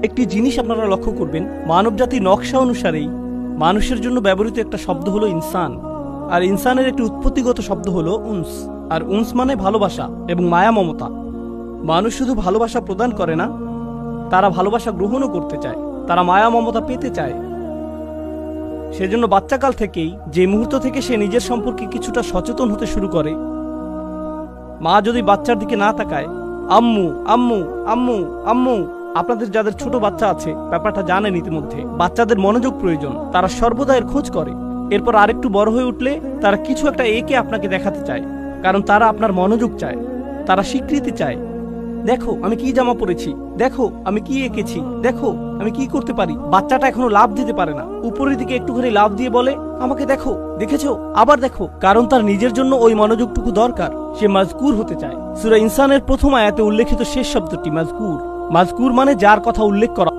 একটি জিনিস আপনারা লক্ষ্য করবেন, মানবজাতি নকশা অনুসারেই মানুষের জন্য ব্যবহৃত একটা শব্দ হলো ইনসান, আর ইনসানের একটি উৎপত্তিগত শব্দ হলো উনস, আর উনস মানে ভালোবাসা এবং মায়া মমতা। মানুষ শুধু ভালোবাসা প্রদান করে না, তারা ভালোবাসা গ্রহণও করতে চায়, তারা মায়া মমতা পেতে চায়। সেজন্য বাচ্চাকাল থেকেই যে মুহূর্ত থেকে সে নিজের সম্পর্কে কিছুটা সচেতন হতে শুরু করে, মা যদি বাচ্চার দিকে না তাকায়, আম্মু আম্মু আম্মু আম্মু, আপনাদের যাদের ছোট বাচ্চা আছে ব্যাপারটা জানেন ইতিমধ্যে, বাচ্চাদের মনোযোগ প্রয়োজন, তারা সর্বদা এর খোঁজ করে। এরপর আরেকটু বড় হয়ে উঠলে তারা কিছু একটা এঁকে আপনাকে দেখাতে চায়, কারণ তারা আপনার মনোযোগ চায়, তারা স্বীকৃতি চায়। দেখো আমি কি জামা পরেছি, দেখো আমি কি এঁকেছি, দেখো আমি কি করতে পারি। বাচ্চাটা এখনো লাভ দিতে পারে না, উপরের দিকে একটুখানি লাভ দিয়ে বলে আমাকে দেখো, দেখেছো, আবার দেখো, কারণ তার নিজের জন্য ওই মনোযোগটুকু দরকার। সে মাজকুর হতে চায়। সূরা ইনসানের প্রথম আয়াতে উল্লেখিত শেষ শব্দটি মাজকুর। মাজকুর মানে যার কথা উল্লেখ করা।